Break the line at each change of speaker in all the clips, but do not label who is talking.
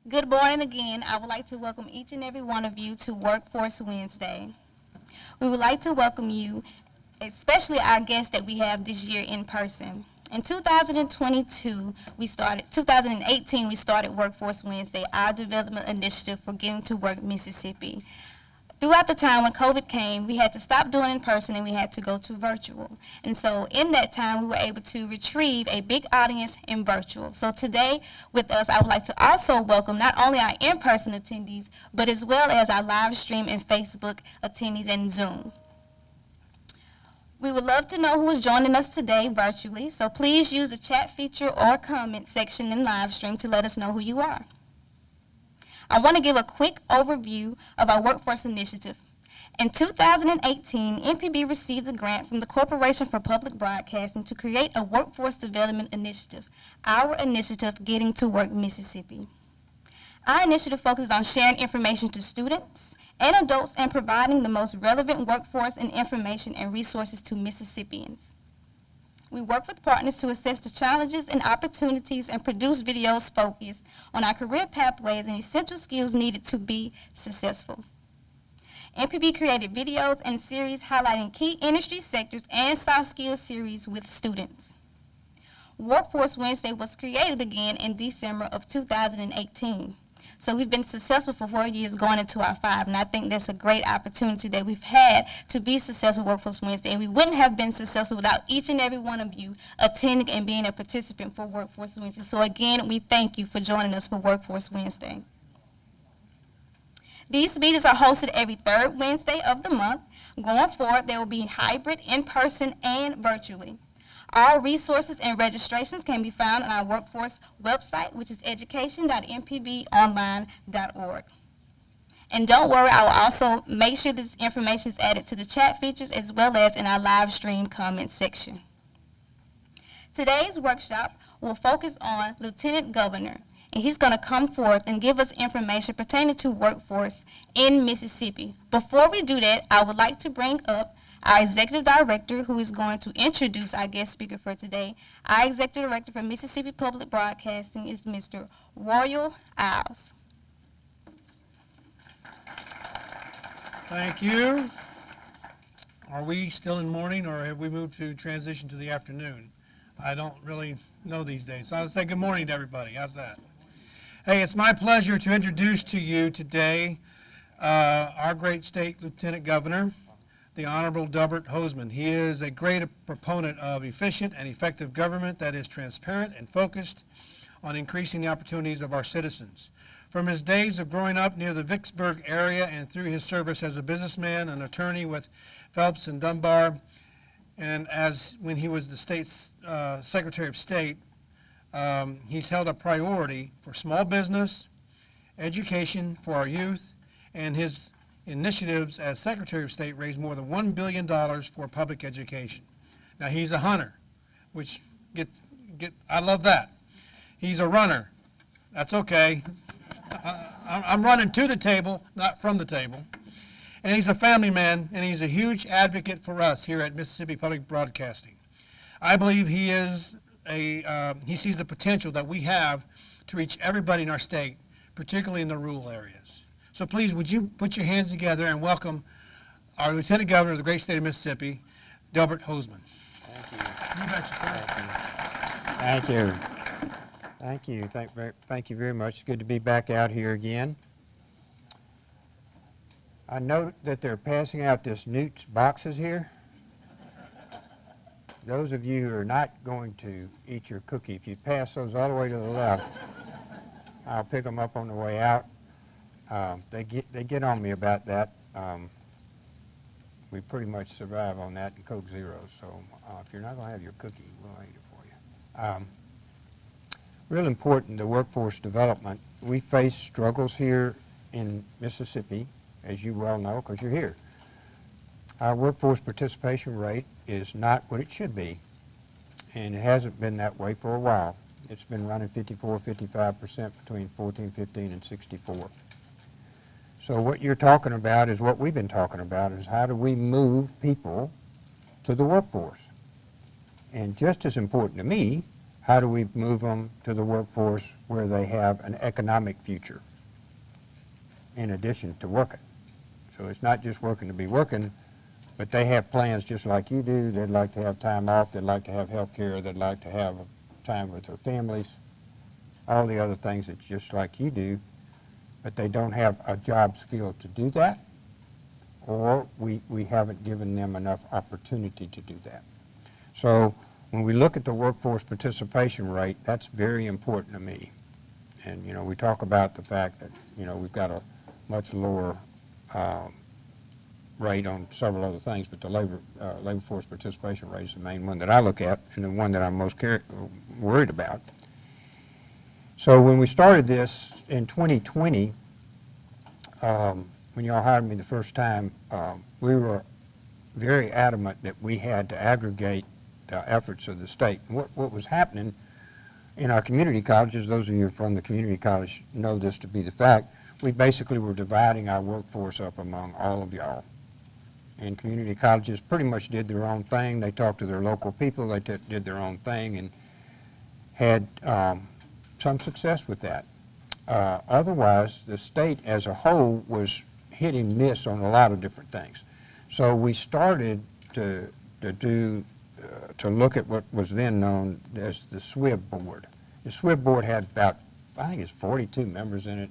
Good morning again. I would like to welcome each and every one of you to WorkForce Wednesday. We would like to welcome you, especially our guests that we have this year in person. In 2018, we started WorkForce Wednesday, our development initiative for Getting to Work Mississippi. Throughout the time when COVID came, we had to stop doing in person and we had to go to virtual. And so in that time, we were able to retrieve a big audience in virtual. So today with us, I would like to also welcome not only our in-person attendees, but as well as our live stream and Facebook attendees and Zoom. We would love to know who is joining us today virtually, so please use the chat feature or comment section in live stream to let us know who you are. I want to give a quick overview of our WorkForce initiative. In 2018, MPB received a grant from the Corporation for Public Broadcasting to create a workforce development initiative, our initiative Getting to Work Mississippi. Our initiative focuses on sharing information to students and adults and providing the most relevant workforce and information and resources to Mississippians. We work with partners to assess the challenges and opportunities and produce videos focused on our career pathways and essential skills needed to be successful. MPB created videos and series highlighting key industry sectors and soft skills series with students. WorkForce Wednesday was created again in December of 2018. So we've been successful for 4 years going into our 5, and I think that's a great opportunity that we've had to be successful with WorkForce Wednesday. And we wouldn't have been successful without each and every one of you attending and being a participant for WorkForce Wednesday. So again, we thank you for joining us for WorkForce Wednesday. These meetings are hosted every third Wednesday of the month. Going forward, they will be hybrid, in person, and virtually. All resources and registrations can be found on our WorkForce website, which is education.mpbonline.org. And don't worry, I will also make sure this information is added to the chat features as well as in our live stream comment section. Today's workshop will focus on Lieutenant Governor, and he's going to come forth and give us information pertaining to workforce in Mississippi. Before we do that, I would like to bring up our Executive Director, who is going to introduce our guest speaker for today. Our Executive Director for Mississippi Public Broadcasting is Mr. Royal Isles.
Thank you. Are we still in morning, or have we moved to transition to the afternoon? I don't really know these days. So I'll say good morning to everybody. How's that? Hey, it's my pleasure to introduce to you today our great state Lieutenant Governor, the Honorable Delbert Hosemann. He is a great proponent of efficient and effective government that is transparent and focused on increasing the opportunities of our citizens. From his days of growing up near the Vicksburg area and through his service as a businessman and attorney with Phelps and Dunbar, and when he was the state's Secretary of State, he's held a priority for small business, education for our youth, and his initiatives as Secretary of State raised more than $1 billion for public education. Now he's a hunter, which I love that. He's a runner. That's okay. I'm running to the table, not from the table. And he's a family man, and he's a huge advocate for us here at Mississippi Public Broadcasting. I believe he sees the potential that we have to reach everybody in our state, particularly in the rural areas. So please, would you put your hands together and welcome our Lieutenant Governor of the great state of Mississippi, Delbert Hosemann.
Thank you. Thank you. Thank you very much. It's good to be back out here again. I note that they're passing out this Newt's boxes here. Those of you who are not going to eat your cookie, if you pass those all the way to the left, I'll pick them up on the way out. They get on me about that. We pretty much survive on that and Coke Zero. So if you're not going to have your cookie, we'll eat it for you. Real important to workforce development. We face struggles here in Mississippi, as you well know, because you're here. Our workforce participation rate is not what it should be, and it hasn't been that way for a while. It's been running 54, 55% between 14, 15, and 64. So what you're talking about is what we've been talking about, is how do we move people to the workforce? And just as important to me, how do we move them to the workforce where they have an economic future in addition to working? So it's not just working to be working, but they have plans just like you do. They'd like to have time off. They'd like to have health care. They'd like to have time with their families, all the other things that's just like you do, but they don't have a job skill to do that, or we haven't given them enough opportunity to do that. So when we look at the workforce participation rate, that's very important to me. And, you know, we talk about the fact that, you know, we've got a much lower rate on several other things, but the labor force participation rate is the main one that I look at and the one that I'm most worried about. So when we started this in 2020, when y'all hired me the first time, we were very adamant that we had to aggregate the efforts of the state. And what was happening in our community colleges, those of you from the community college know this to be the fact, we basically were dividing our workforce up among all of y'all. And community colleges pretty much did their own thing. They talked to their local people. They did their own thing and had some success with that. Otherwise, the state as a whole was hit and miss on a lot of different things. So we started to look at what was then known as the SWIB board. The SWIB board had about, I think it's 42 members in it.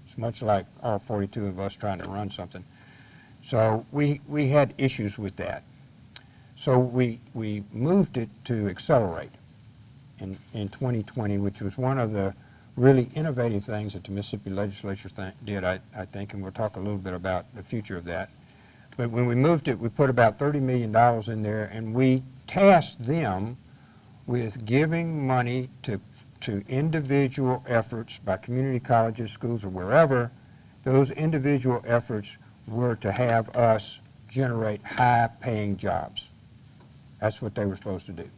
It's much like all 42 of us trying to run something. So we had issues with that. So we moved it to Accelerate in 2020, which was one of the really innovative things that the Mississippi legislature did, I think, and we'll talk a little bit about the future of that. But when we moved it, we put about $30 million in there, and we tasked them with giving money to individual efforts by community colleges, schools, or wherever. Those individual efforts were to have us generate high-paying jobs. That's what they were supposed to do.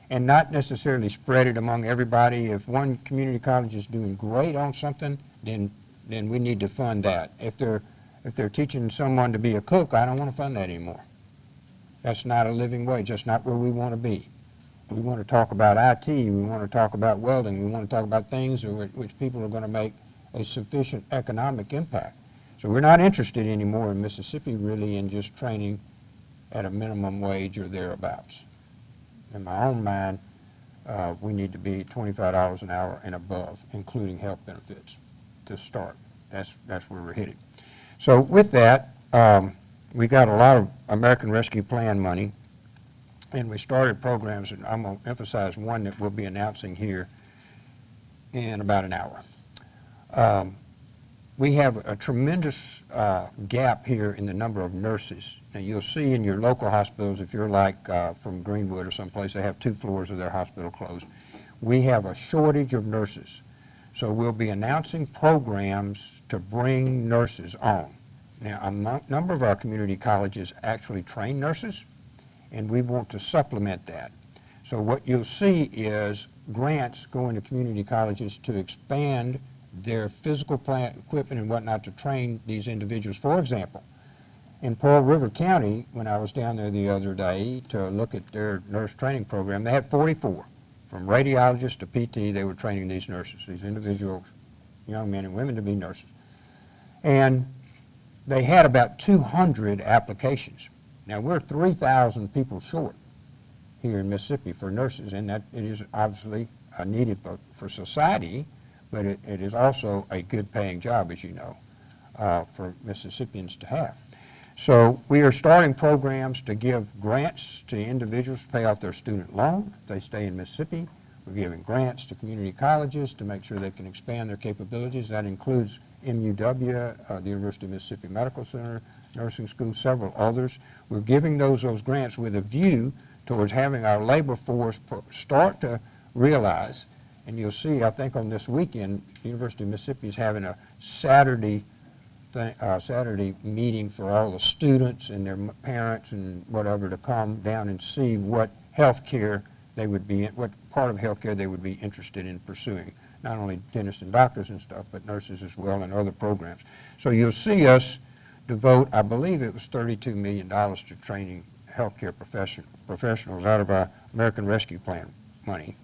And not necessarily spread it among everybody. If one community college is doing great on something, then we need to fund that. If they're teaching someone to be a cook, I don't want to fund that anymore. That's not a living wage. That's not where we want to be. We want to talk about IT. We want to talk about welding. We want to talk about things which people are going to make a sufficient economic impact. So we're not interested anymore in Mississippi really in just training at a minimum wage or thereabouts. In my own mind, we need to be $25 an hour and above, including health benefits, to start. That's where we're headed. So with that, we got a lot of American Rescue Plan money, and we started programs, and I'm going to emphasize one that we'll be announcing here in about an hour. We have a tremendous gap here in the number of nurses. Now you'll see in your local hospitals, if you're like from Greenwood or someplace, they have 2 floors of their hospital closed. We have a shortage of nurses. So we'll be announcing programs to bring nurses on. Now a number of our community colleges actually train nurses, and we want to supplement that. So what you'll see is grants going to community colleges to expand their physical plant equipment and whatnot to train these individuals. For example, in Pearl River County, when I was down there the other day to look at their nurse training program, they had 44. From radiologists to PT, they were training these nurses, these individuals, young men and women, to be nurses. And they had about 200 applications. Now we're 3,000 people short here in Mississippi for nurses, and that it is obviously needed for society, but it is also a good paying job, as you know, for Mississippians to have. So we are starting programs to give grants to individuals to pay off their student loan if they stay in Mississippi. We're giving grants to community colleges to make sure they can expand their capabilities. That includes MUW, the University of Mississippi Medical Center, Nursing School, several others. We're giving those grants with a view towards having our labor force start to realize. And you'll see, I think on this weekend, the University of Mississippi is having a Saturday meeting for all the students and their parents and whatever to come down and see what health care they would be, what part of health care they would be interested in pursuing. Not only dentists and doctors and stuff, but nurses as well and other programs. So you'll see us devote, I believe it was $32 million to training healthcare professionals out of our American Rescue Plan money.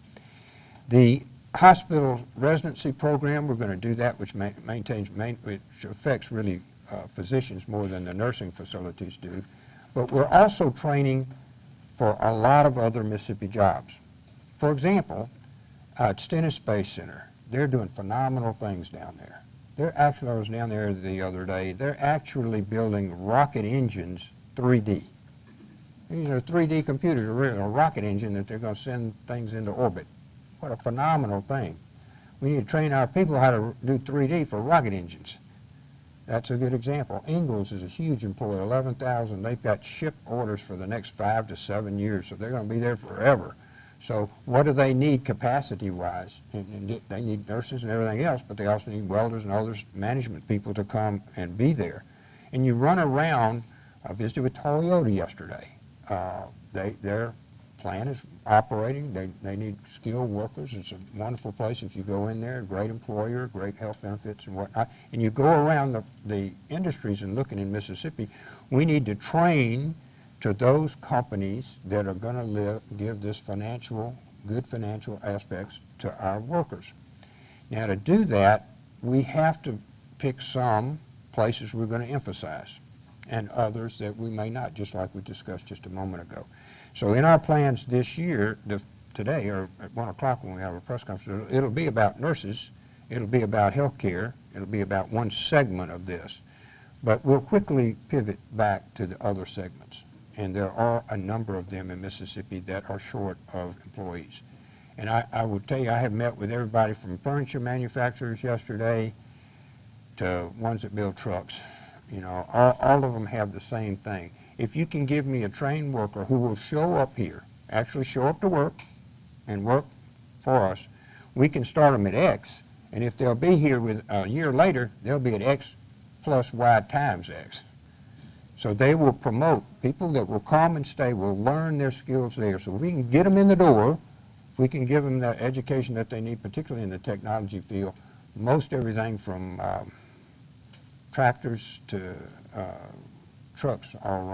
The hospital residency program, we're going to do that, which which affects really physicians more than the nursing facilities do. But we're also training for a lot of other Mississippi jobs. For example, at Stennis Space Center, they're doing phenomenal things down there. I was down there the other day, they're actually building rocket engines 3D. These are 3D computers, a rocket engine that they're going to send things into orbit. What a phenomenal thing. We need to train our people how to do 3D for rocket engines. That's a good example. Ingalls is a huge employer, 11,000. They've got ship orders for the next 5 to 7 years, so they're going to be there forever. So what do they need capacity-wise? And they need nurses and everything else, but they also need welders and other management people to come and be there. And you run around. I visited with Toyota yesterday. Their plant is operating. They need skilled workers. It's a wonderful place if you go in there. Great employer, great health benefits and whatnot. And you go around the industries and looking in Mississippi, we need to train to those companies that are going to give this good financial aspects to our workers. Now to do that, we have to pick some places we're going to emphasize and others that we may not, just like we discussed just a moment ago. So in our plans this year, today or at 1 o'clock when we have a press conference, it'll be about nurses, it'll be about health care, it'll be about one segment of this. But we'll quickly pivot back to the other segments. And there are a number of them in Mississippi that are short of employees. And I would tell you, I have met with everybody from furniture manufacturers yesterday to ones that build trucks. You know, all of them have the same thing. If you can give me a trained worker who will show up here, actually show up to work and work for us, we can start them at X. And if they'll be here with a year later, they'll be at X plus Y times X. So they will promote. People that will come and stay will learn their skills there. So if we can get them in the door, if we can give them the education that they need, particularly in the technology field, most everything from tractors to trucks all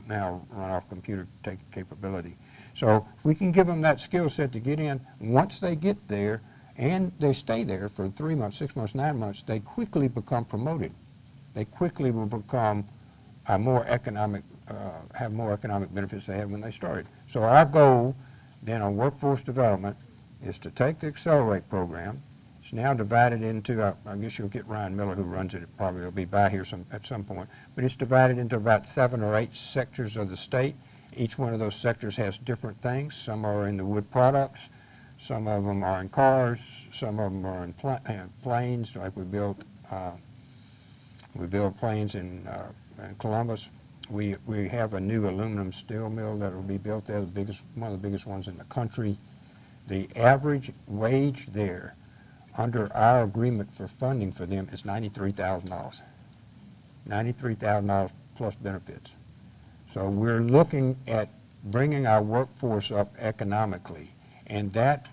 now run off computer capability. So if we can give them that skill set to get in, once they get there and they stay there for 3 months, 6 months, 9 months, they quickly become promoted. They quickly will become have more economic benefits they had when they started. So our goal then on workforce development is to take the Accelerate program. It's now divided into, I guess you'll get Ryan Miller who runs it, probably will be by here at some point, but it's divided into about 7 or 8 sectors of the state. Each one of those sectors has different things. Some are in the wood products, some of them are in cars, some of them are in planes, like we build planes in Columbus. We have a new aluminum steel mill that will be built there, one of the biggest ones in the country. The average wage there under our agreement for funding for them is $93,000. $93,000 plus benefits. So we're looking at bringing our workforce up economically, and that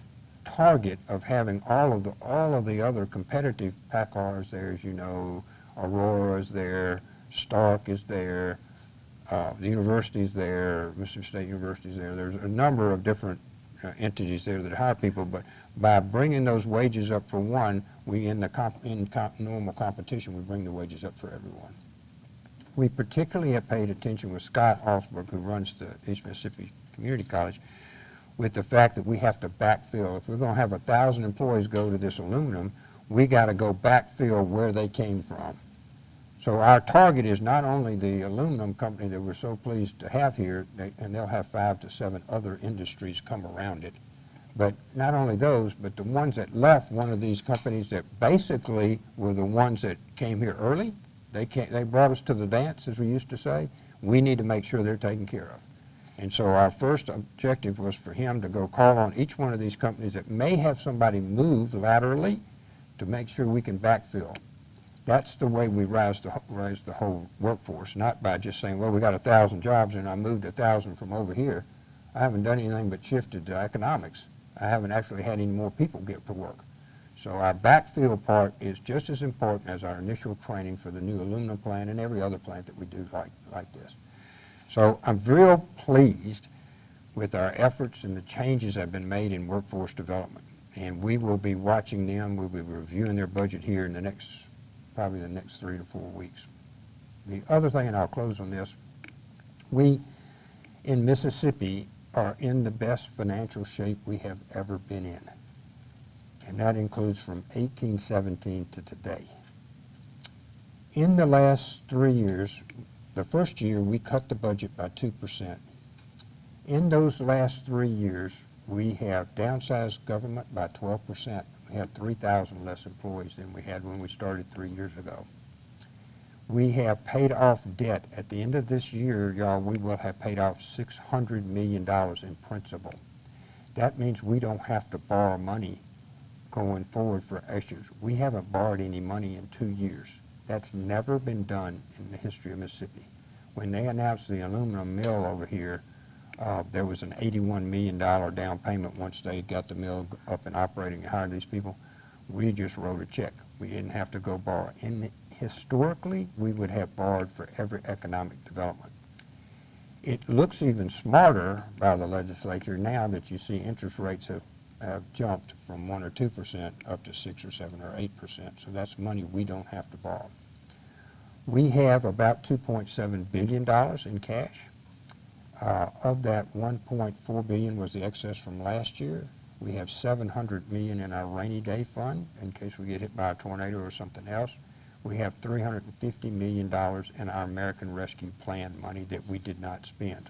target of having all of the other competitive PACCARs there, as you know, Aurora is there, Stark is there, the university's there, Mississippi State University's there. There's a number of different entities there that hire people, but by bringing those wages up for one, we in normal competition, we bring the wages up for everyone. We particularly have paid attention with Scott Alsberg, who runs the East Mississippi Community College, with the fact that we have to backfill. If we're going to have 1,000 employees go to this aluminum, we got to go backfill where they came from. So our target is not only the aluminum company that we're so pleased to have here, and they'll have 5 to 7 other industries come around it, but not only those, but the ones that left one of these companies that basically were the ones that came here early. They brought us to the dance, as we used to say. We need to make sure they're taken care of. And so our first objective was for him to go call on each one of these companies that may have somebody move laterally to make sure we can backfill. That's the way we raise the whole workforce, not by just saying, well, we got 1,000 jobs and I moved 1,000 from over here. I haven't done anything but shifted to economics. I haven't actually had any more people get to work. So our backfill part is just as important as our initial training for the new aluminum plant and every other plant that we do like this. So I'm real pleased with our efforts and the changes that have been made in workforce development. And we will be watching them. We'll be reviewing their budget here in the next, probably the next 3 to 4 weeks. The other thing, and I'll close on this, we in Mississippi are in the best financial shape we have ever been in. And that includes from 1817 to today. In the last 3 years, the first year we cut the budget by 2%. In those last 3 years, we have downsized government by 12%. We have 3,000 less employees than we had when we started 3 years ago. We have paid off debt. At the end of this year, y'all, we will have paid off $600 million in principal. That means we don't have to borrow money going forward for issues. We haven't borrowed any money in 2 years. That's never been done in the history of Mississippi. When they announced the aluminum mill over here, there was an $81 million down payment once they got the mill up and operating and hired these people. We just wrote a check. We didn't have to go borrow. Historically, we would have borrowed for every economic development. It looks even smarter by the legislature now that you see interest rates have jumped from 1 or 2% up to 6 or 7 or 8%. So that's money we don't have to borrow. We have about $2.7 billion in cash. Of that, $1.4 billion was the excess from last year. We have $700 million in our rainy day fund in case we get hit by a tornado or something else. We have $350 million in our American Rescue Plan money that we did not spend.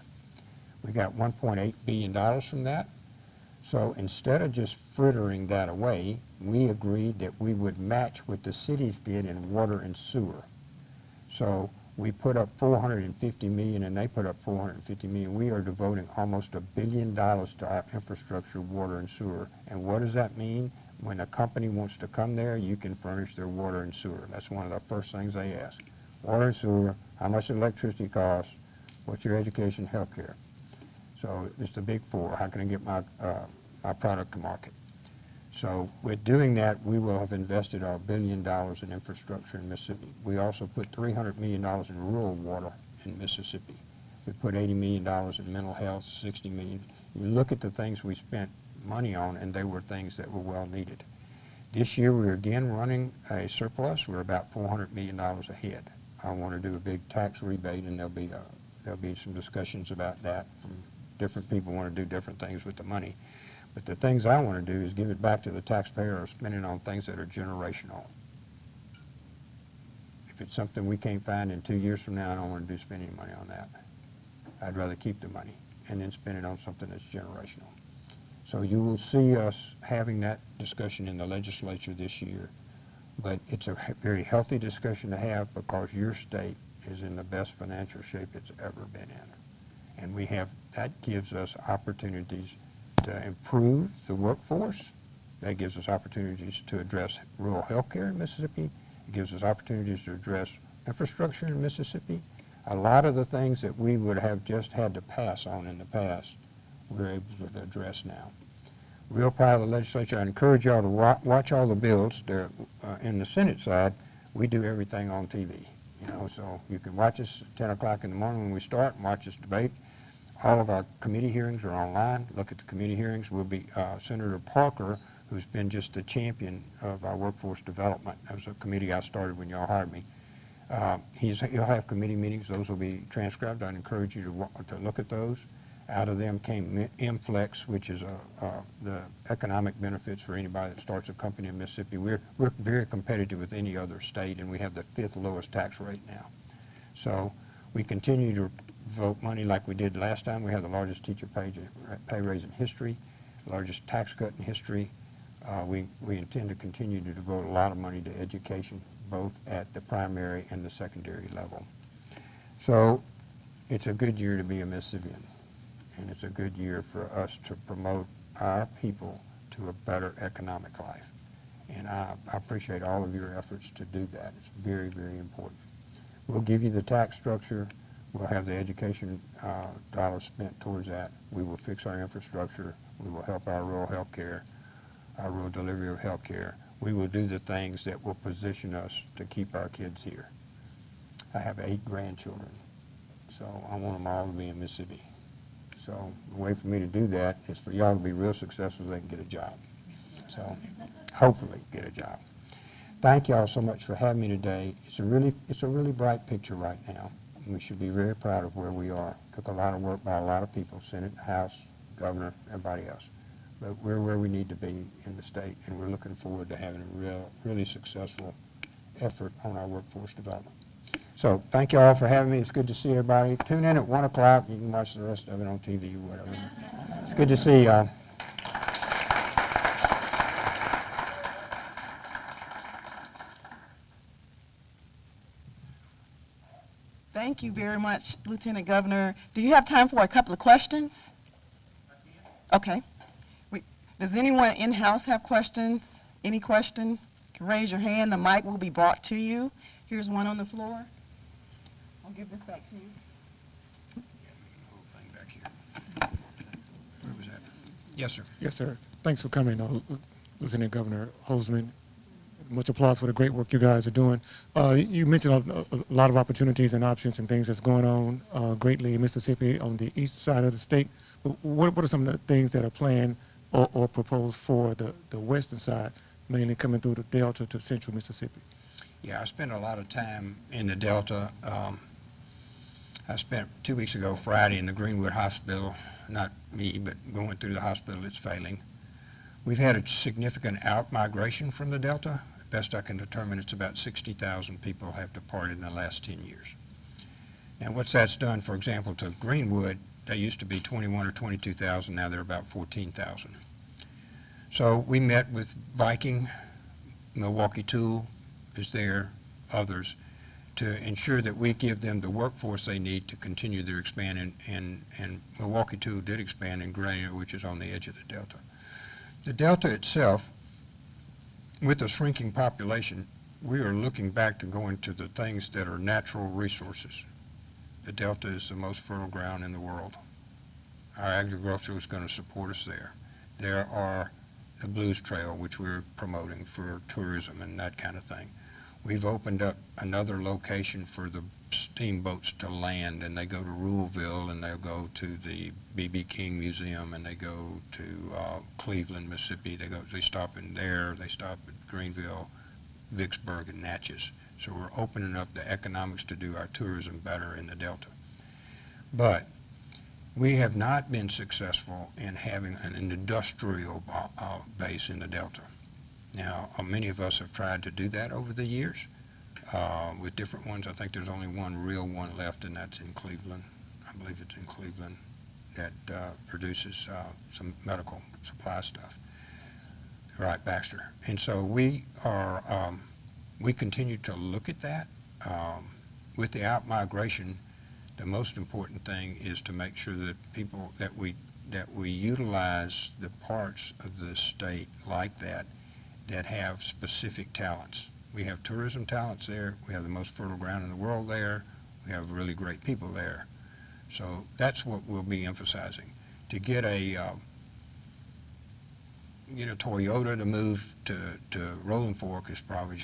We got $1.8 billion from that. So instead of just frittering that away, we agreed that we would match what the cities did in water and sewer. So we put up $450 million and they put up $450 million. We are devoting almost $1 billion to our infrastructure, water and sewer. And what does that mean? When a company wants to come there, you can furnish their water and sewer. That's one of the first things they ask. Water and sewer, how much electricity costs, what's your education, health care. So it's the big four. How can I get my product to market? So with doing that, we will have invested our $1 billion in infrastructure in Mississippi. We also put $300 million in rural water in Mississippi. We put $80 million in mental health, $60 million. You look at the things we spent money on, and they were things that were well needed. This year, we're again running a surplus. We're about $400 million ahead. I want to do a big tax rebate, and there'll be some discussions about that from different people want to do different things with the money. But the things I want to do is give it back to the taxpayer or spend it on things that are generational. If it's something we can't find in 2 years from now, I don't want to spend any money on that. I'd rather keep the money and then spend it on something that's generational. So you will see us having that discussion in the legislature this year. But it's a very healthy discussion to have because your state is in the best financial shape it's ever been in. And that gives us opportunities to improve the workforce. That gives us opportunities to address rural health care in Mississippi. It gives us opportunities to address infrastructure in Mississippi. A lot of the things that we would have just had to pass on in the past, we're able to address now. Real proud of the legislature. I encourage y'all to watch all the bills. They're in the Senate side. We do everything on TV, so you can watch us at 10 o'clock in the morning when we start and watch us debate. All of our committee hearings are online. Look at the committee hearings. We'll be Senator Parker, who's been just the champion of our workforce development. That was a committee I started when y'all hired me. He'll have committee meetings. Those will be transcribed. I'd encourage you to look at those. Out of them came MFLEX, which is the economic benefits for anybody that starts a company in Mississippi. We're very competitive with any other state, and we have the 5th lowest tax rate now. So we continue to vote money like we did last time. We have the largest teacher pay raise in history, largest tax cut in history. We intend to continue to devote a lot of money to education, both at the primary and the secondary level. So it's a good year to be a Mississippian, and it's a good year for us to promote our people to a better economic life. And I appreciate all of your efforts to do that. It's very, very important. We'll give you the tax structure. We'll have the education dollars spent towards that. We will fix our infrastructure. We will help our rural health care, our rural delivery of health care. We will do the things that will position us to keep our kids here. I have 8 grandchildren, so I want them all to be in Mississippi. So the way for me to do that is for y'all to be real successful so they can get a job. So hopefully get a job. Thank y'all so much for having me today. It's a really bright picture right now. And we should be very proud of where we are. Took a lot of work by a lot of people, Senate, House, Governor, everybody else. But we're where we need to be in the state, and we're looking forward to having a really successful effort on our workforce development. So thank you all for having me. It's good to see everybody. Tune in at 1 o'clock. You can watch the rest of it on TV or whatever. It's good to see y'all.
Thank you very much, Lieutenant Governor. Do you have time for a couple of questions? Okay. Does anyone in-house have questions? Any question? You can raise your hand. The mic will be brought to you. Here's one on the floor. I'll give this back to you.
Where was that? Yes, sir.
Yes, sir. Thanks for coming, Lieutenant Governor Hosemann. Much applause for the great work you guys are doing. You mentioned a lot of opportunities and options and things that's going on greatly in Mississippi on the east side of the state. What are some of the things that are planned or proposed for the western side, mainly coming through the Delta to central Mississippi?
Yeah, I spent a lot of time in the Delta. I spent 2 weeks ago, Friday, in the Greenwood Hospital. Not me, but going through the hospital, it's failing. We've had a significant out-migration from the Delta. Best I can determine, it's about 60,000 people have departed in the last 10 years. Now, what's that's done, for example, to Greenwood, they used to be 21 or 22,000, now they're about 14,000. So we met with Viking, Milwaukee Tool is there, others, to ensure that we give them the workforce they need to continue their expansion, and Milwaukee Tool did expand in Grenier, which is on the edge of the Delta. The Delta itself, with a shrinking population, we are looking back to going to the things that are natural resources. The Delta is the most fertile ground in the world. Our agriculture is going to support us there. There are the Blues Trail, which we're promoting for tourism and that kind of thing. We've opened up another location for the steamboats to land, and they go to Ruleville, and they'll go to the B.B. King Museum, and they go to Cleveland, Mississippi. They stop in there. They stop at Greenville, Vicksburg, and Natchez. So we're opening up the economics to do our tourism better in the Delta. But we have not been successful in having an industrial base in the Delta. Now, many of us have tried to do that over the years with different ones. I think there's only one real one left, and that's in Cleveland. I believe it's in Cleveland that produces some medical supply stuff. Right, Baxter. And so we continue to look at that. With the out-migration, the most important thing is to make sure that that we utilize the parts of the state like that have specific talents. We have tourism talents there. We have the most fertile ground in the world there. We have really great people there. So that's what we'll be emphasizing. To get Toyota to move to Rolling Fork is probably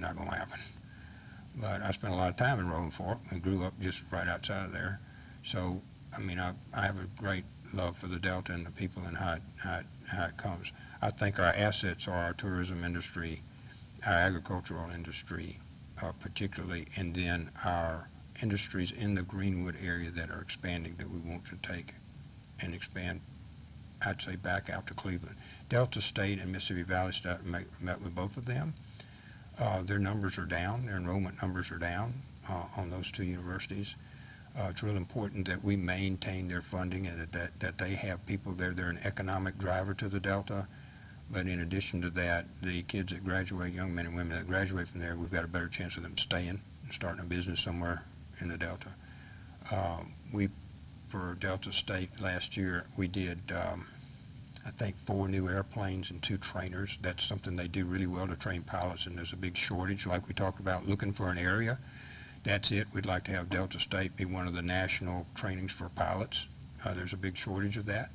not going to happen. But I spent a lot of time in Rolling Fork and grew up just right outside of there. So, I mean, I have a great love for the Delta and the people and how it comes. I think our assets are our tourism industry, our agricultural industry particularly, and then our industries in the Greenwood area that are expanding that we want to take and expand, I'd say, back out to Cleveland. Delta State and Mississippi Valley State met with both of them. Their numbers are down, their enrollment numbers are down on those two universities. It's real important that we maintain their funding and that they have people there. They're an economic driver to the Delta. But in addition to that, the kids that graduate, young men and women that graduate from there, we've got a better chance of them staying and starting a business somewhere in the Delta. For Delta State last year, we did, I think, 4 new airplanes and 2 trainers. That's something they do really well to train pilots, and there's a big shortage, like we talked about, looking for an area. That's it. We'd like to have Delta State be one of the national trainings for pilots. There's a big shortage of that.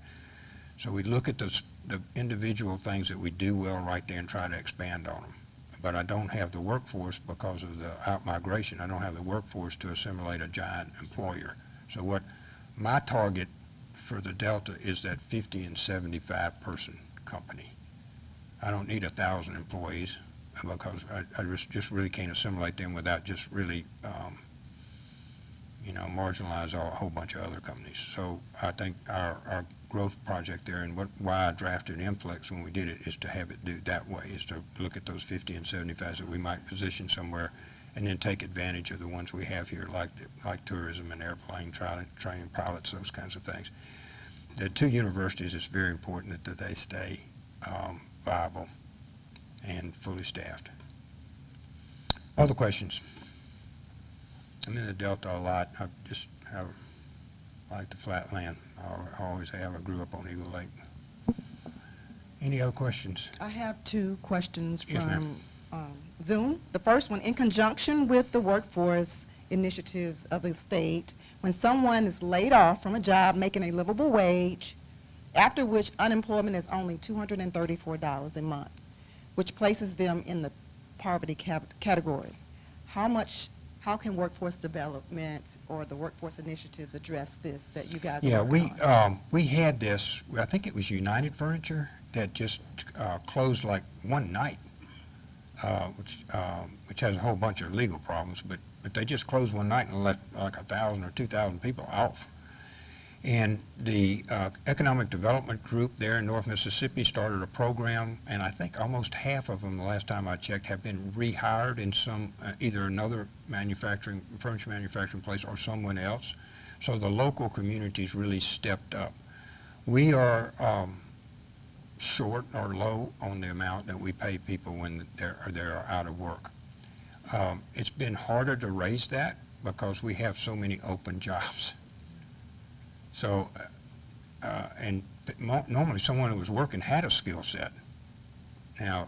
So we look at the individual things that we do well right there and try to expand on them. But I don't have the workforce because of the out-migration. I don't have the workforce to assimilate a giant employer. So what my target for the Delta is that 50 and 75 person company. I don't need 1,000 employees because I just really can't assimilate them without just really, you know, marginalize a whole bunch of other companies. So I think our growth project there, and why I drafted Inflex when we did it, is to have it do that way, is to look at those 50 and 75s that we might position somewhere and then take advantage of the ones we have here, like tourism and airplane training pilots, those kinds of things. The two universities, it's very important that they stay viable and fully staffed. Other questions? I'm in the Delta a lot. I just like the flatland. I always have. I grew up on Eagle Lake. Any other questions?
I have two questions
Yes,
from Zoom. The first one, in conjunction with the workforce initiatives of the state, when someone is laid off from a job making a livable wage, after which unemployment is only $234 a month, which places them in the poverty category, how can workforce development or the workforce initiatives address this that you guys are working on?
we had this, I think it was United Furniture that just closed like one night, which has a whole bunch of legal problems, but they just closed one night and let like 1,000 or 2,000 people off. And the Economic Development Group there in North Mississippi started a program, and I think almost half of them, the last time I checked, have been rehired in some, either another furniture manufacturing place or someone else. So the local communities really stepped up. We are short or low on the amount that we pay people when they're out of work. It's been harder to raise that because we have so many open jobs. So, and normally someone who was working had a skill set. Now,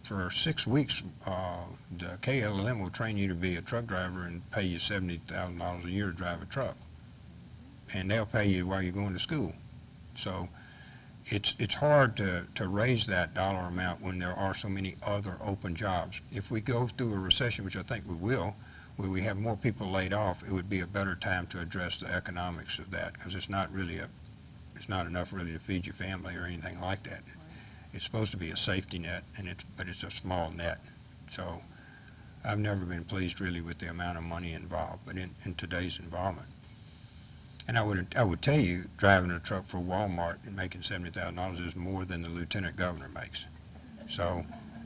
for 6 weeks, the KLM will train you to be a truck driver and pay you $70,000 a year to drive a truck. And they'll pay you while you're going to school. So it's hard to raise that dollar amount when there are so many other open jobs. If we go through a recession, which I think we will, where we have more people laid off, it would be a better time to address the economics of that, because it's not enough really to feed your family or anything like that. It's supposed to be a safety net, but it's a small net. So I've never been pleased really with the amount of money involved, but in today's environment. And I would tell you, driving a truck for Walmart and making $70,000 is more than the lieutenant governor makes. So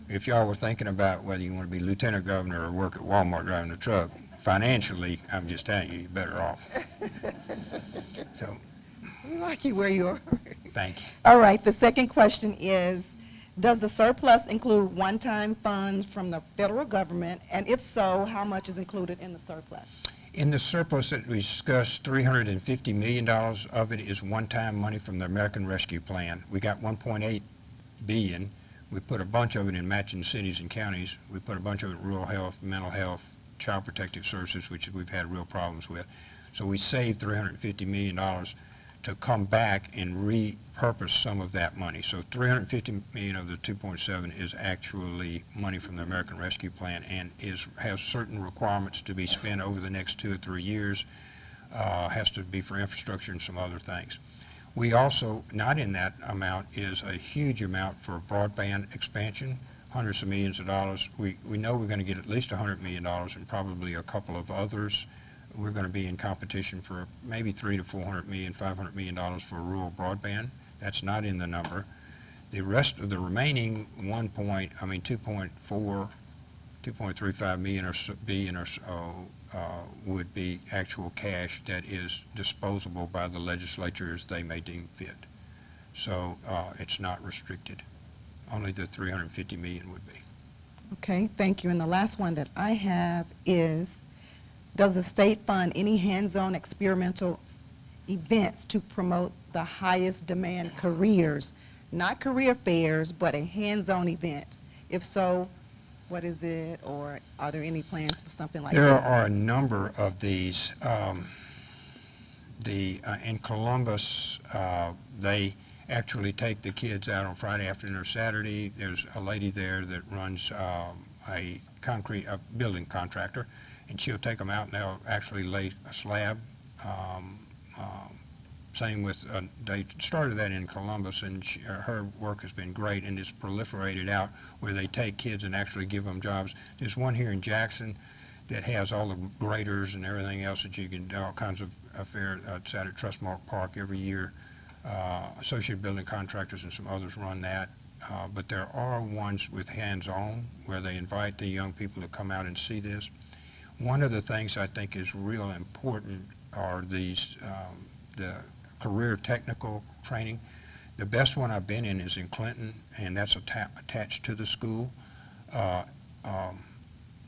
if y'all were thinking about whether you want to be lieutenant governor or work at Walmart driving a truck, financially, I'm just telling you, you're better off. So,
We like you where you are.
thank you.
All right, the second question is, does the surplus include one-time funds from the federal government? And if so, how much is included in the surplus?
In the surplus that we discussed, $350 million of it is one-time money from the American Rescue Plan. We got $1.8 billion. We put a bunch of it in matching cities and counties. We put a bunch of it in rural health, mental health, child protective services, which we've had real problems with. So we saved $350 million to come back and repurpose some of that money. So $350 million of the 2.7 is actually money from the American Rescue Plan and has certain requirements to be spent over the next 2 or 3 years. Has to be for infrastructure and some other things. We also, not in that amount, is a huge amount for broadband expansion, hundreds of millions of dollars. We know we're going to get at least $100 million and probably a couple of others. We're going to be in competition for maybe $300 to $400 million, $500 million for rural broadband. That's not in the number. The rest of the remaining 2.35 billion or so would be actual cash that is disposable by the legislature as they may deem fit. So it's not restricted. Only the $350 million would be.
Okay, thank you. And the last one that I have is, does the state fund any hands-on experimental events to promote the highest demand careers? Not career fairs, but a hands-on event. If so, what is it, or are there any plans for something like
There
this?
are a number of these. In Columbus, they actually take the kids out on Friday afternoon or Saturday. There's a lady there that runs a building contractor, and she'll take them out and they'll actually lay a slab Same with, they started that in Columbus, and her work has been great, and it's proliferated out where they take kids and actually give them jobs. There's one here in Jackson that has all the graders and everything else that you can do, all kinds of affairs. It's out at Trustmark Park every year. Associated Building Contractors and some others run that. But there are ones with hands-on where they invite the young people to come out and see this. One of the things I think is real important are these, the career technical training. The best one I've been in is in Clinton, and that's attached to the school.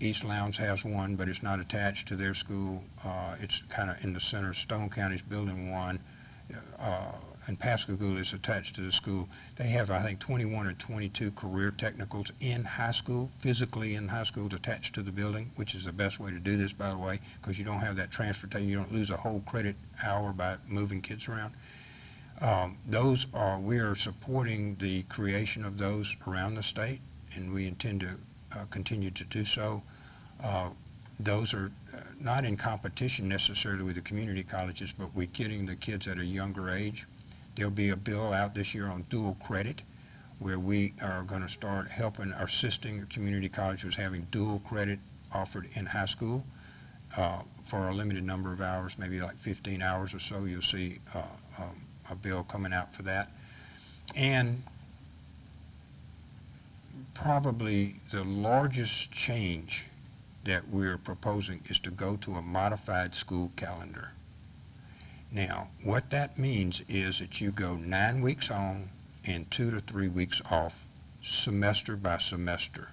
East Lowndes has one, but it's not attached to their school. It's kind of in the center. Stone County's building one, and Pascagoula is attached to the school. They have, I think, 21 or 22 career technicals in high school, physically in high schools attached to the building, which is the best way to do this, by the way, because you don't have that transportation. You don't lose a whole credit hour by moving kids around. We are supporting the creation of those around the state, and we intend to continue to do so. Those are not in competition necessarily with the community colleges, but we're getting the kids at a younger age. There'll be a bill out this year on dual credit, where we are going to start helping, assisting community colleges having dual credit offered in high school for a limited number of hours, maybe like 15 hours or so. You'll see a bill coming out for that. And probably the largest change that we're proposing is to go to a modified school calendar. Now, what that means is that you go 9 weeks on and 2 to 3 weeks off, semester by semester.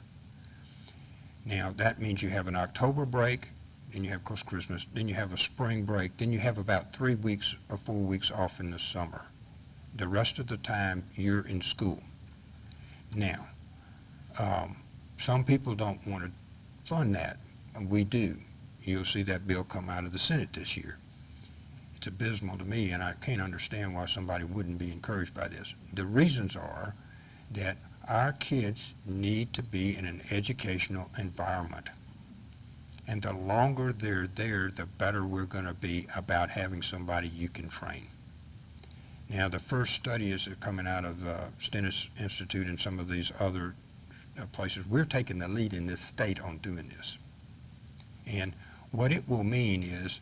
Now, that means you have an October break, then you have, of course, Christmas, then you have a spring break, then you have about 3 weeks or 4 weeks off in the summer. The rest of the time, you're in school. Now, some people don't want to fund that. We do. You'll see that bill come out of the Senate this year. It's abysmal to me, and I can't understand why somebody wouldn't be encouraged by this. The reasons are that our kids need to be in an educational environment. And the longer they're there, the better we're going to be about having somebody you can train. Now, the first studies are coming out of Stennis Institute and some of these other places. We're taking the lead in this state on doing this. And what it will mean is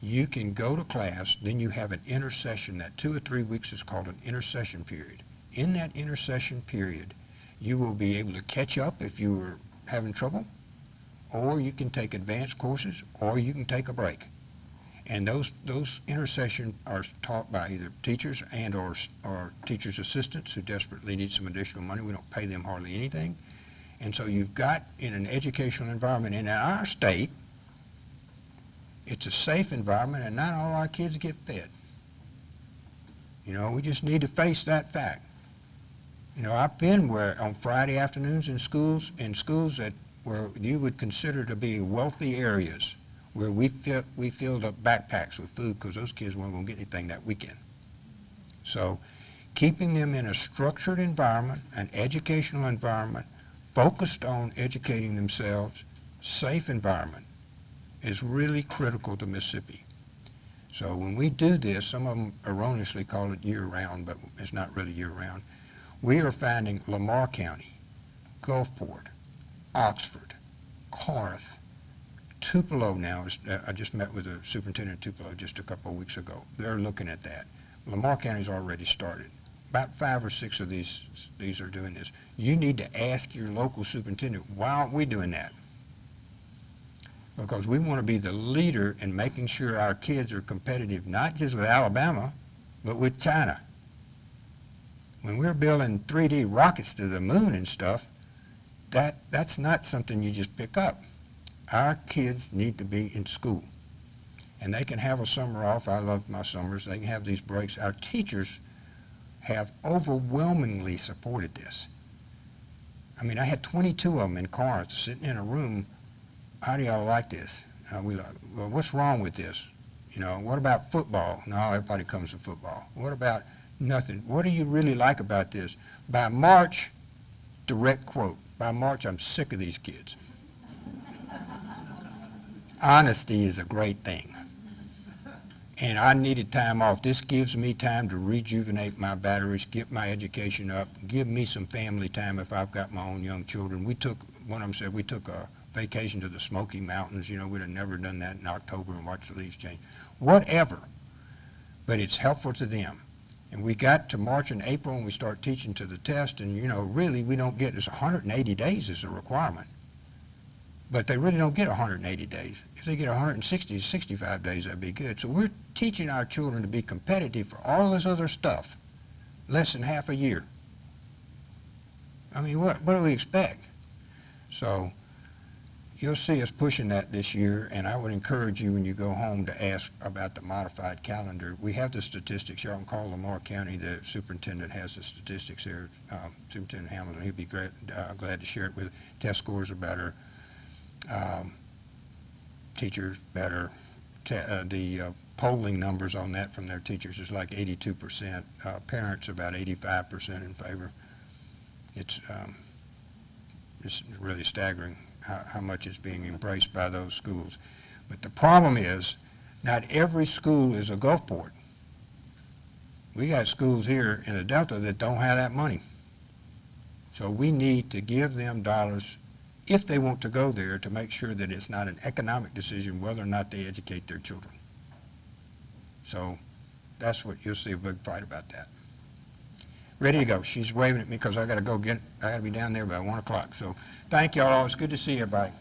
you can go to class, then you have an intercession. That 2 or 3 weeks is called an intercession period. In that intercession period, you will be able to catch up if you were having trouble, or you can take advanced courses, or you can take a break. And those intercessions are taught by either teachers and or teachers' assistants who desperately need some additional money. We don't pay them hardly anything. And so you've got in an educational environment, and in our state, it's a safe environment, and not all our kids get fed. You know, we just need to face that fact. You know, I've been where on Friday afternoons in schools that where you would consider to be wealthy areas, where we filled up backpacks with food because those kids weren't going to get anything that weekend. So keeping them in a structured environment, an educational environment, focused on educating themselves, safe environment, is really critical to Mississippi. So when we do this, some of them erroneously call it year-round, but it's not really year-round. We are finding Lamar County, Gulfport, Oxford, Corinth, Tupelo now, I just met with the superintendent of Tupelo just a couple of weeks ago. They're looking at that. Lamar County's already started. About 5 or 6 of these are doing this. You need to ask your local superintendent, why aren't we doing that? Because we want to be the leader in making sure our kids are competitive, not just with Alabama, but with China. When we're building 3D rockets to the moon and stuff, that's not something you just pick up. Our kids need to be in school. And they can have a summer off. I love my summers. They can have these breaks. Our teachers have overwhelmingly supported this. I mean, I had 22 of them in Corinth sitting in a room. How do y'all like this? We like, well, what's wrong with this? You know, what about football? No, everybody comes to football. What about nothing? What do you really like about this? By March, direct quote, by March, I'm sick of these kids. Honesty is a great thing. And I needed time off. This gives me time to rejuvenate my batteries, get my education up, give me some family time if I've got my own young children. We took, one of them said, we took a vacation to the Smoky Mountains. You know, we'd have never done that in October and watched the leaves change. Whatever, but it's helpful to them. And we got to March and April and we start teaching to the test, and you know, really we don't get, it's 180 days is a requirement. But they really don't get 180 days. If they get 160, 65 days, that'd be good. So we're teaching our children to be competitive for all this other stuff, less than half a year. I mean, what do we expect? So you'll see us pushing that this year, and I would encourage you when you go home to ask about the modified calendar. We have the statistics. Y'all can call Lamar County. The superintendent has the statistics there. Superintendent Hamilton, he'd be glad to share it with. Test scores are better. Teachers better. The polling numbers on that from their teachers is like 82%. Parents about 85% in favor. It's really staggering how much is being embraced by those schools. But the problem is, not every school is a Gulfport. We got schools here in the Delta that don't have that money. So we need to give them dollars if they want to go there, to make sure that it's not an economic decision whether or not they educate their children. So that's what you'll see, a big fight about that. Ready to go. She's waving at me because I got to go I got to be down there by 1 o'clock. So thank y'all. It's good to see everybody.